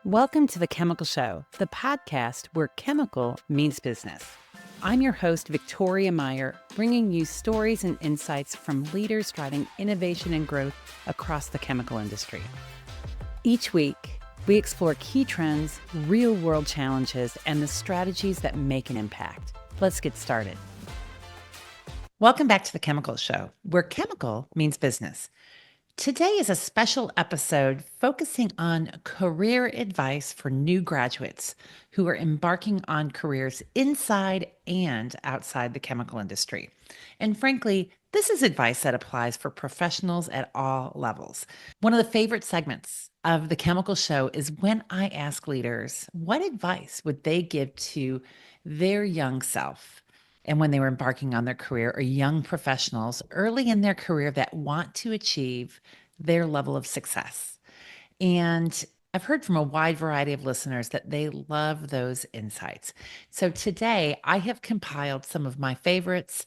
Welcome to The Chemical Show, the podcast where chemical means business. I'm your host, Victoria Meyer, bringing you stories and insights from leaders driving innovation and growth across the chemical industry. Each week, we explore key trends, real-world challenges, and the strategies that make an impact. Let's get started. Welcome back to The Chemical Show, where chemical means business. Today is a special episode focusing on career advice for new graduates who are embarking on careers inside and outside the chemical industry. And frankly, this is advice that applies for professionals at all levels. One of the favorite segments of the Chemical Show is when I ask leaders what advice would they give to their young self and when they were embarking on their career, or young professionals early in their career that want to achieve their level of success. And I've heard from a wide variety of listeners that they love those insights. So today I have compiled some of my favorites,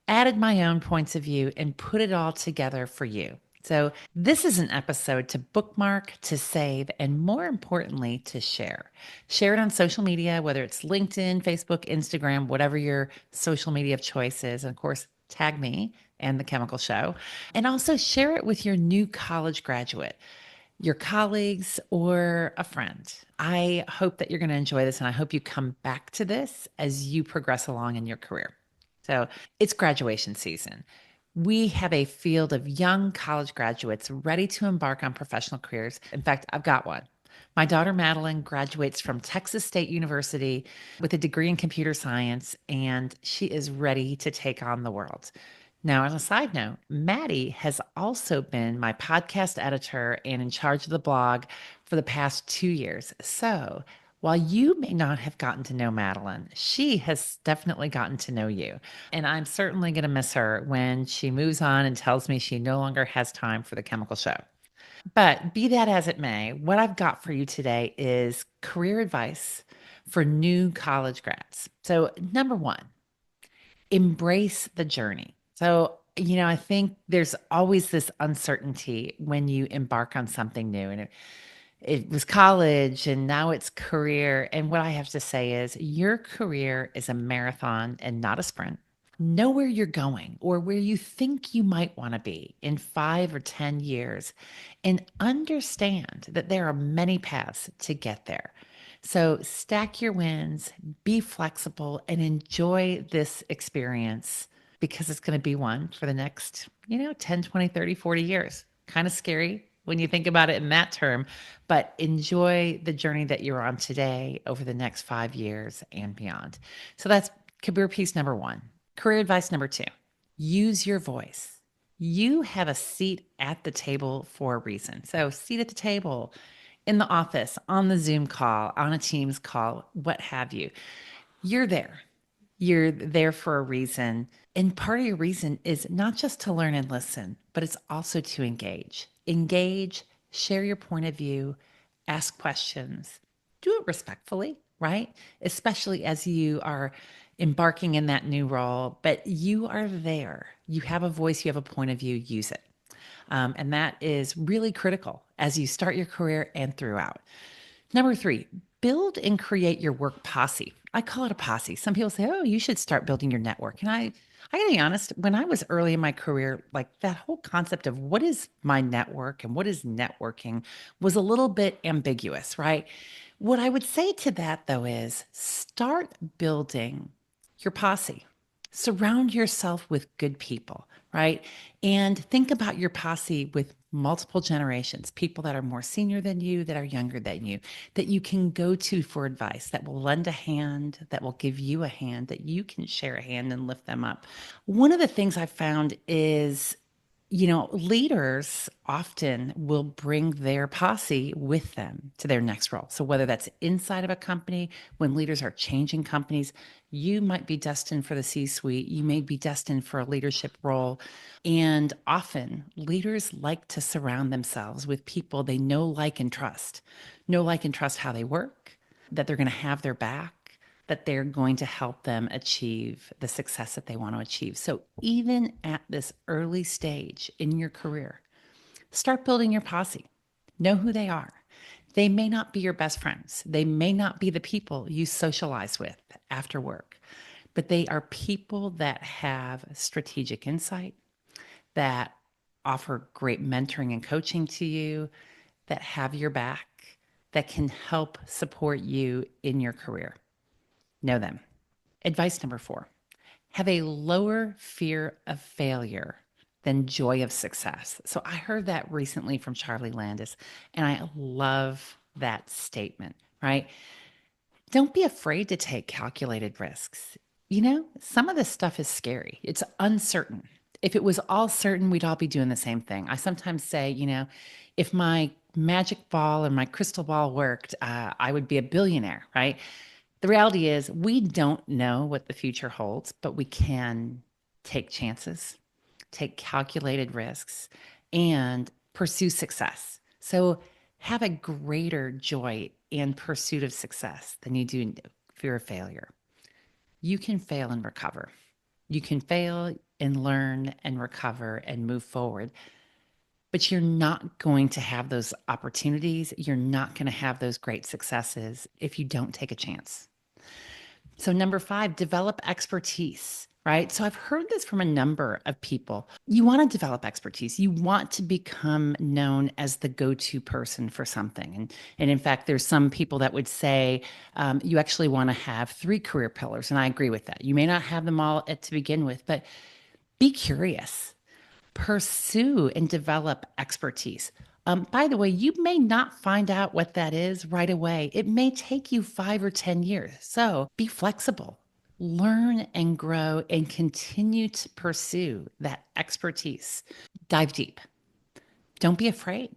added my own points of view, and put it all together for you. So this is an episode to bookmark, to save, and more importantly, to share. Share it on social media, whether it's LinkedIn, Facebook, Instagram, whatever your social media of choice is. And of course, tag me and The Chemical Show. And also share it with your new college graduate, your colleagues, or a friend. I hope that you're going to enjoy this, and I hope you come back to this as you progress along in your career. So it's graduation season. We have a field of young college graduates ready to embark on professional careers. In fact, I've got one. My daughter, Madeline, graduates from Texas State University with a degree in computer science, and she is ready to take on the world. Now, on a side note, Maddie has also been my podcast editor and in charge of the blog for the past 2 years. So while you may not have gotten to know Madeline, she has definitely gotten to know you. And I'm certainly going to miss her when she moves on and tells me she no longer has time for the Chemical Show. But be that as it may, what I've got for you today is career advice for new college grads. So, number one, embrace the journey. So, I think there's always this uncertainty when you embark on something new. And it was college and now it's career. And what I have to say is your career is a marathon and not a sprint. Know where you're going or where you think you might want to be in 5 or 10 years, and understand that there are many paths to get there. So stack your wins, be flexible, and enjoy this experience because it's going to be one for the next, 10, 20, 30, 40 years. Kind of scary when you think about it in that term, but enjoy the journey that you're on today over the next 5 years and beyond. So that's career piece number one. Career advice number two, use your voice. You have a seat at the table for a reason. So seat at the table, in the office, on the Zoom call, on a Teams call, what have you. You're there. You're there for a reason. And part of your reason is not just to learn and listen, but it's also to engage. Engage, share your point of view, ask questions, do it respectfully, right? Especially as you are embarking in that new role, but you are there. You have a voice, you have a point of view, use it. And that is really critical as you start your career and throughout. Number three, build and create your work posse. I call it a posse. Some people say, oh, you should start building your network. And I gotta be honest, when I was early in my career, like that whole concept of what is my network and what is networking was a little bit ambiguous, right? What I would say to that though is start building your posse. Surround yourself with good people, right? And think about your posse with multiple generations, people that are more senior than you, that are younger than you, that you can go to for advice, that will lend a hand, that will give you a hand, that you can share a hand and lift them up. One of the things I found is leaders often will bring their posse with them to their next role. So whether that's inside of a company, when leaders are changing companies, you might be destined for the C-suite, you may be destined for a leadership role. And often leaders like to surround themselves with people they know, like, and trust how they work, that they're going to have their back, that they're going to help them achieve the success that they want to achieve. So even at this early stage in your career, start building your posse. Know who they are. They may not be your best friends. They may not be the people you socialize with after work, but they are people that have strategic insight, that offer great mentoring and coaching to you, that have your back, that can help support you in your career. Know them. Advice number 4, have a lower fear of failure than joy of success. So I heard that recently from Charlie Landis, and I love that statement, right? Don't be afraid to take calculated risks. Some of this stuff is scary, it's uncertain. If it was all certain, we'd all be doing the same thing. I sometimes say, if my magic ball or my crystal ball worked, I would be a billionaire, right? The reality is, we don't know what the future holds, but we can take chances, take calculated risks, and pursue success. So have a greater joy in pursuit of success than you do in fear of failure. You can fail and recover. You can fail and learn and recover and move forward. But you're not going to have those opportunities. You're not going to have those great successes if you don't take a chance. So, number 5, develop expertise, right? So, I've heard this from a number of people. You want to develop expertise. You want to become known as the go to person for something. And in fact, there's some people that would say you actually want to have 3 career pillars. And I agree with that. You may not have them all to begin with, but be curious, pursue and develop expertise. By the way, you may not find out what that is right away. It may take you 5 or 10 years. So be flexible, learn and grow, and continue to pursue that expertise. Dive deep. Don't be afraid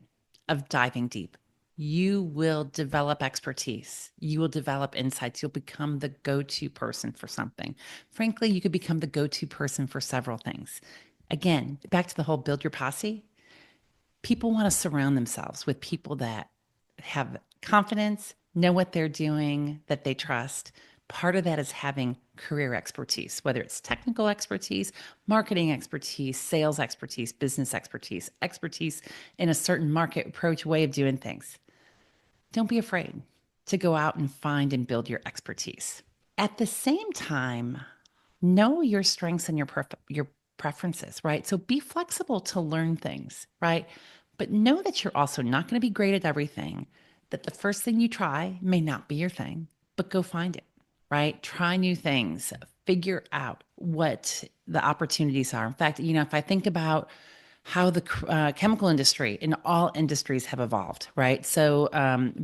of diving deep. You will develop expertise. You will develop insights. You'll become the go to person for something. Frankly, you could become the go to person for several things. Again, back to the whole build your posse. People want to surround themselves with people that have confidence, know what they're doing, that they trust. Part of that is having career expertise, whether it's technical expertise, marketing expertise, sales expertise, business expertise, expertise in a certain market approach, way of doing things. Don't be afraid to go out and find and build your expertise. At the same time, know your strengths and your preferences, right? So be flexible to learn things, right? But know that you're also not going to be great at everything, that the first thing you try may not be your thing, but go find it, right? Try new things, figure out what the opportunities are. In fact, if I think about how the chemical industry and all industries have evolved, right? So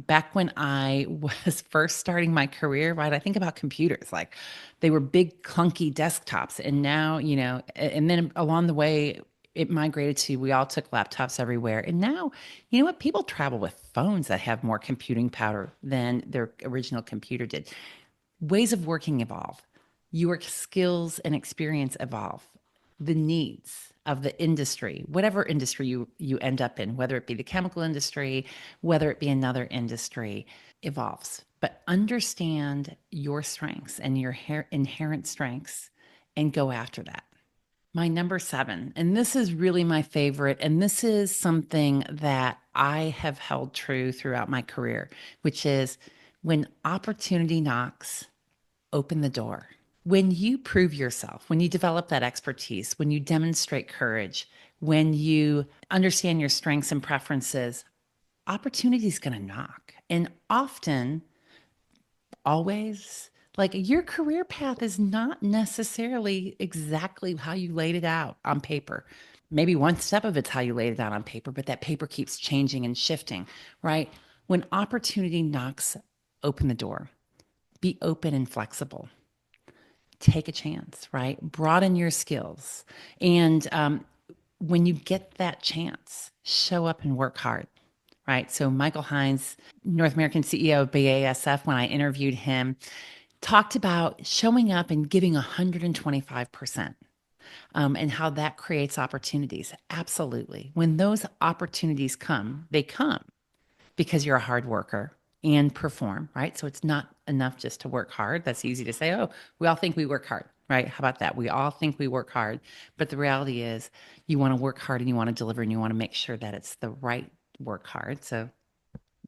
back when I was first starting my career, right, I think about computers like they were big clunky desktops, and now and then along the way it migrated to we all took laptops everywhere, and now you know what, people travel with phones that have more computing power than their original computer did. Ways of working evolve, your skills and experience evolve, the needs of the industry, whatever industry you end up in, whether it be the chemical industry, whether it be another industry, evolves. But understand your strengths and your inherent strengths and go after that. My number 7, and this is really my favorite, and this is something that I have held true throughout my career, which is when opportunity knocks, open the door. When you prove yourself, when you develop that expertise, when you demonstrate courage, when you understand your strengths and preferences, opportunity is going to knock. And often, always, like your career path is not necessarily exactly how you laid it out on paper. Maybe one step of it's how you laid it out on paper, but that paper keeps changing and shifting, right? When opportunity knocks, open the door. Be open and flexible. Take a chance, right? Broaden your skills. And when you get that chance, show up and work hard, right? So Michael Hines, North American CEO of BASF, when I interviewed him, talked about showing up and giving 125%, and how that creates opportunities. Absolutely. When those opportunities come, they come because you're a hard worker and perform, right? So it's not enough just to work hard. That's easy to say, oh, we all think we work hard, right? How about that? We all think we work hard. But the reality is you want to work hard and you want to deliver and you want to make sure that it's the right work hard. So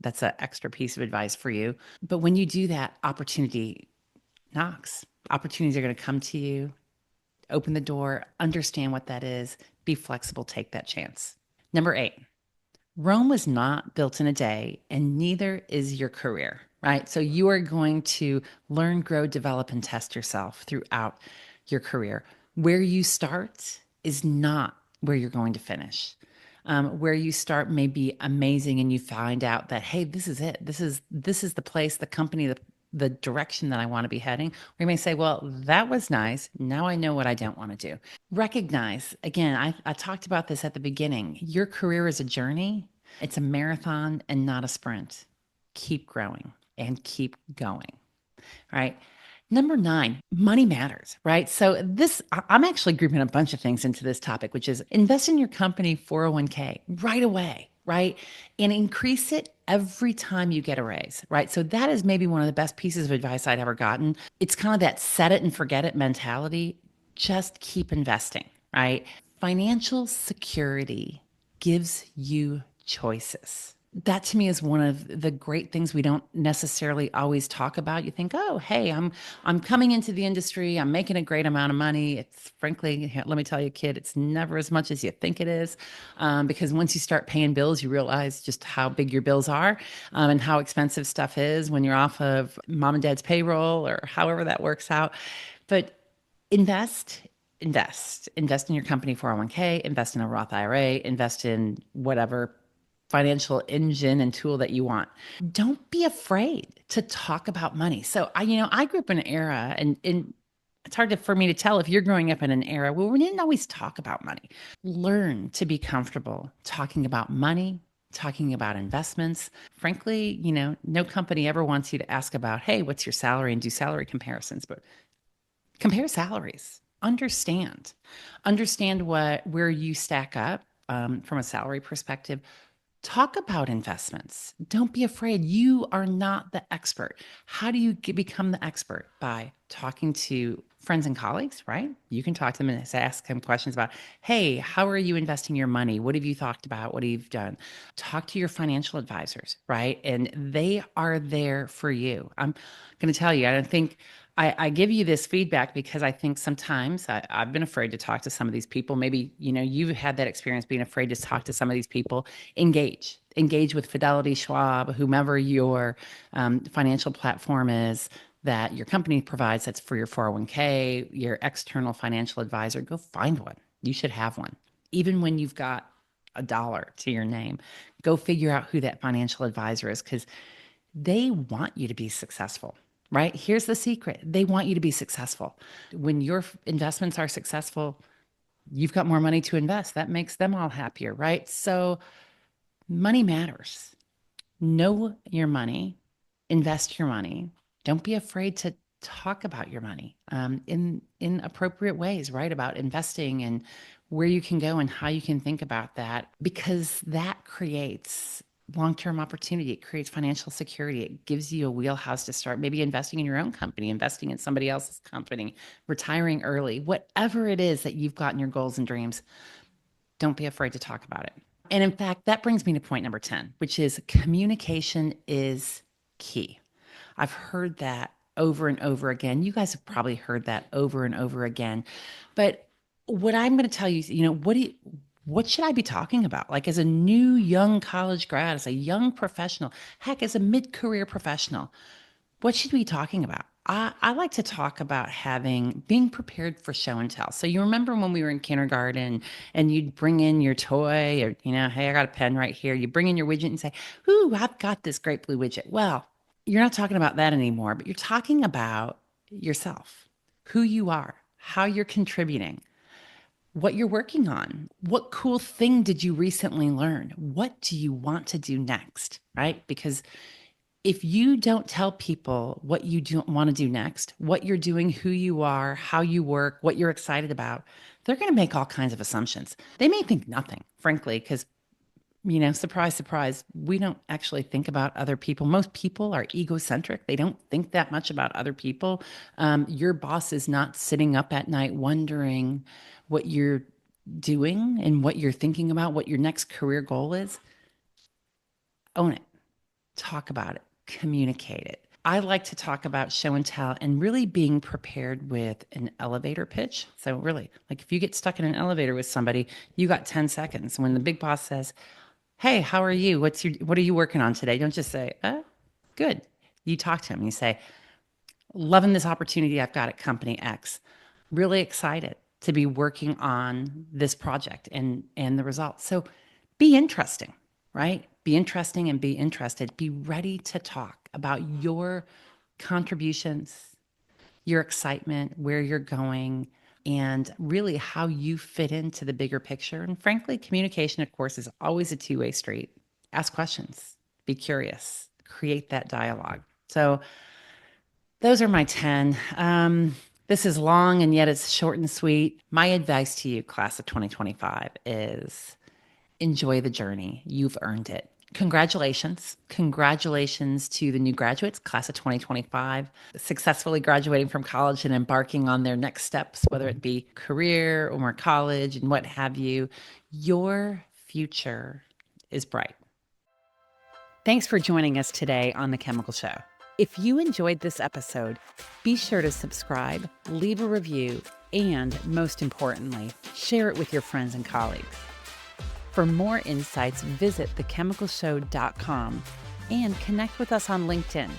That's an extra piece of advice for you. But when you do that, opportunity knocks. Opportunities are going to come to you. Open the door, understand what that is, be flexible, take that chance. Number 8, Rome was not built in a day, and neither is your career, right? So you are going to learn, grow, develop, and test yourself throughout your career. Where you start is not where you're going to finish. Where you start may be amazing, and you find out that, hey, this is it. This is the place, the company, the direction that I want to be heading. Or you may say, well, that was nice. Now I know what I don't want to do. Recognize, again, I talked about this at the beginning. Your career is a journey, it's a marathon and not a sprint. Keep growing and keep going. Right. Number 9, money matters, right? So I'm actually grouping a bunch of things into this topic, which is invest in your company 401k right away, right? And increase it every time you get a raise, right? So that is maybe one of the best pieces of advice I'd ever gotten. It's kind of that set it and forget it mentality. Just keep investing, right? Financial security gives you choices. That to me is one of the great things we don't necessarily always talk about. You think, oh, hey, I'm coming into the industry, I'm making a great amount of money. It's frankly, let me tell you, kid, it's never as much as you think it is, because once you start paying bills, you realize just how big your bills are, and how expensive stuff is when you're off of mom and dad's payroll or however that works out. But invest, invest in your company 401k, invest in a Roth IRA, invest in whatever financial engine and tool that you want. Don't be afraid to talk about money. So I grew up in an era, and it's hard for me to tell if you're growing up in an era where we didn't always talk about money. Learn to be comfortable talking about money, talking about investments. Frankly, no company ever wants you to ask about, hey, what's your salary, and do salary comparisons, but compare salaries. Understand where you stack up, from a salary perspective. Talk about investments. Don't be afraid. You are not the expert. How do you become the expert? By talking to friends and colleagues, right? You can talk to them and ask them questions about, hey, how are you investing your money? What have you thought about? What have you done? Talk to your financial advisors, right? And they are there for you. I'm going to tell you, I don't think I give you this feedback because I think sometimes I've been afraid to talk to some of these people. Maybe, you've had that experience being afraid to talk to some of these people. Engage with Fidelity, Schwab, whomever your financial platform is that your company provides. That's for your 401k, your external financial advisor. Go find one. You should have one. Even when you've got a dollar to your name, go figure out who that financial advisor is, because they want you to be successful, right? Here's the secret. They want you to be successful. When your investments are successful, you've got more money to invest. That makes them all happier, right? So money matters. Know your money, invest your money. Don't be afraid to talk about your money, in appropriate ways, right? About investing and where you can go and how you can think about that, because that creates long-term opportunity. It creates financial security. It gives you a wheelhouse to start maybe investing in your own company, investing in somebody else's company, retiring early, whatever it is that you've got in your goals and dreams. Don't be afraid to talk about it. And in fact, that brings me to point number 10, which is communication is key. I've heard that over and over again. You guys have probably heard that over and over again. But what I'm going to tell you is, what should I be talking about? Like, as a new young college grad, as a young professional, heck, as a mid-career professional, what should we be talking about? I like to talk about being prepared for show and tell. So you remember when we were in kindergarten and you'd bring in your toy, or, hey, I got a pen right here. You bring in your widget and say, ooh, I've got this great blue widget. Well, you're not talking about that anymore, but you're talking about yourself, who you are, how you're contributing, what you're working on. What cool thing did you recently learn? What do you want to do next, right? Because if you don't tell people what you want to do next, what you're doing, who you are, how you work, what you're excited about, they're going to make all kinds of assumptions. They may think nothing, frankly, because, surprise, surprise, we don't actually think about other people. Most people are egocentric. They don't think that much about other people. Your boss is not sitting up at night wondering what you're doing and what you're thinking about, what your next career goal is. Own it. talk about it, communicate it. I like to talk about show and tell and really being prepared with an elevator pitch. So really, like if you get stuck in an elevator with somebody, you got 10 seconds. When the big boss says, "Hey, how are you? What are you working on today?" Don't just say, good." You talk to him and you say, "Loving this opportunity I've got at company X. Really excited to be working on this project and the results." So be interesting, right? Be interesting and be interested. Be ready to talk about your contributions, your excitement, where you're going, and really how you fit into the bigger picture. And frankly, communication, of course, is always a two-way street. Ask questions, be curious, create that dialogue. So those are my 10. This is long and yet it's short and sweet. My advice to you, class of 2025, is enjoy the journey. You've earned it. Congratulations. Congratulations to the new graduates, class of 2025, successfully graduating from college and embarking on their next steps, whether it be career or more college and what have you. Your future is bright. Thanks for joining us today on The Chemical Show. If you enjoyed this episode, be sure to subscribe, leave a review, and most importantly, share it with your friends and colleagues. For more insights, visit thechemicalshow.com and connect with us on LinkedIn.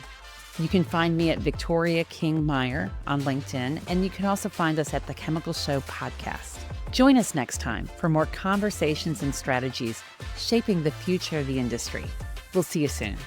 You can find me at Victoria King Meyer on LinkedIn, and you can also find us at The Chemical Show Podcast. Join us next time for more conversations and strategies shaping the future of the industry. We'll see you soon.